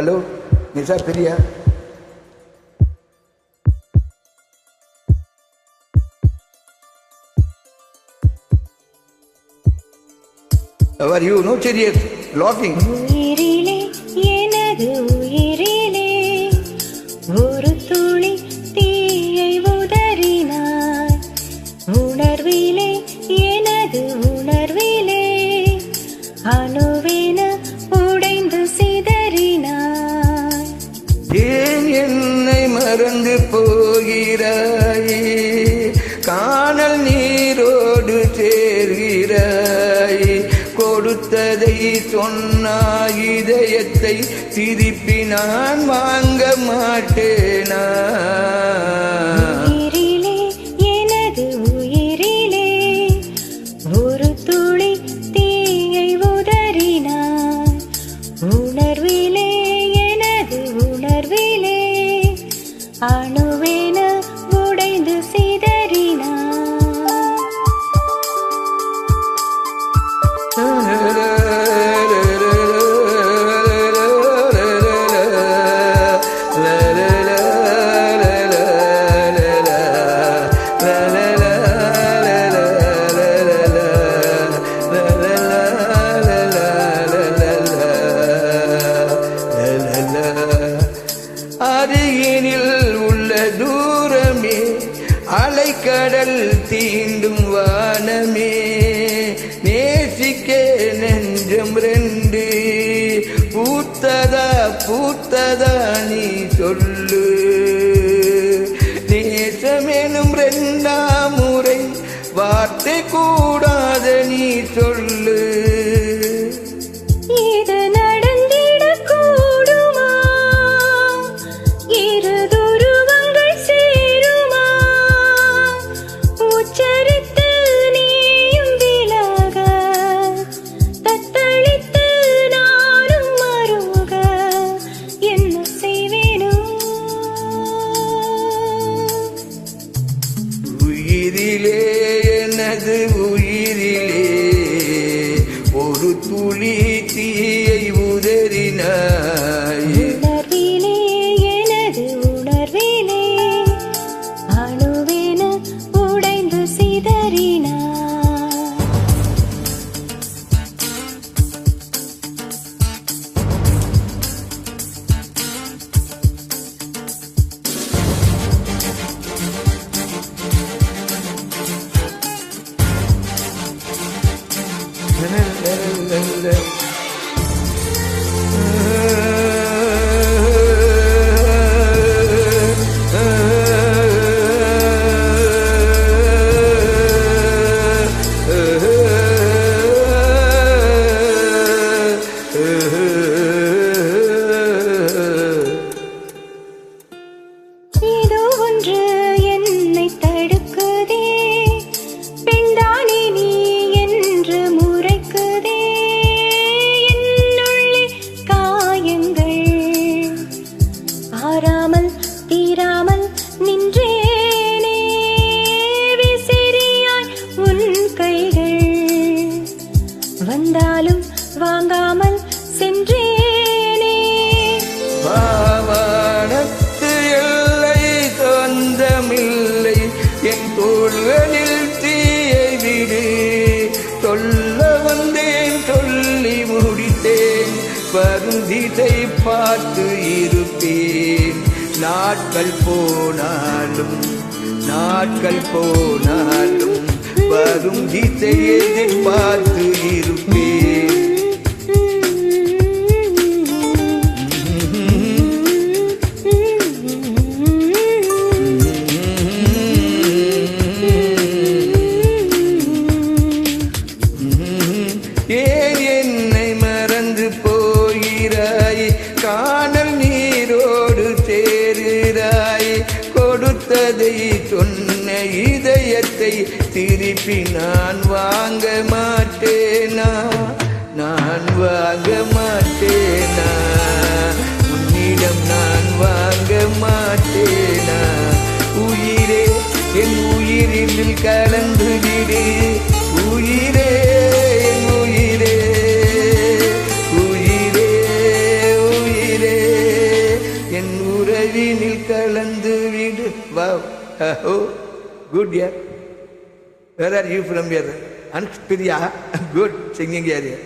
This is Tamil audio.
Hello Nisha Priya. How are you? No serious. Laughing. உயிரிலே எனது உயிரிலே ஒரு துளி தீயை உதறினாய். உணர்விலே எனது உணர்விலே அணுவென உடைந்து சிதறினாய். ஏன் என்னை மறந்து போகிறாய்? காணல் நீரோடு சேர்கிறாய். கொடுத்ததை சொன்னாய், இதயத்தை திருப்பி நான் வாங்க மாட்டேனா? உயிரிலே எனது உயிரிலே ஒரு துளி தீயை உதறினாய். உணர்விலே எனது உணர்விலே அணுவென உடைந்து சிதறினாய். அருகினில் உள்ள தூரமே, அலைக்கடல் தீண்டும் வானமே, நேசிக்க நெஞ்சம் ரெண்டு பூத்ததா பூத்ததா நீ சொல்லு. நேசமெனும் ரெண்டாம் முறை வார்த்தை கூடாத நீ சொல்லு. இது நடந்திடக் கூடுமா? இரு துருவங்கள் சேருமா? உச்சரித்து நீயும் விலக, தத்தளித்து நானும் மருக, என்ன செய்வேனோ? உயிரிலே எனது உயிரிலே ஒரு துளி தீயை உதறினாய். உணர்விலே எனது உணர்விலே அணுவென உடைந்து சிதறினாய். ஏதோ ஒன்று என்னை தடுக்குதே, பெண்தானே நீ என்று முறைக்குதே. என்னுள்ளே காயங்கள் ஆறாமல் தீராமல் நின்றேனே. விசிறியாய் உன் கைகள் வந்தாலும் வாங்காமல் சென்றேனே. பாவானத்து எல்லை சொந்தமில்லை, என் தோள்களில் தீயை விடு. சொல்ல வந்தேன் சொல்லி முடித்தேன், வரும் திசை பார்த்து இருப்பேன். நாட்கள் போனாலும் நாட்கள் போனாலும் வரும் திசையை எதிர்பார்த்து இருப்பேன். ஏன் என்னை மறந்து போகிறாய்? காணல் நீரோடு சேருகிறாய். கொடுத்ததை சொன்ன இதயத்தை திருப்பி நான் வாங்க மாட்டேனா? நான் வாங்க மாட்டேனா? உன்னிடம் நான் வாங்க மாட்டேனா? உயிரே என் உயிரில் கலந்து விடு. உயிரே என் உயிரே, உயிரே உயிரே. உறவினில் கலந்து விடு. Wow. Oh, good, yeah. Where are you from here? Anshpriya. Good singing area.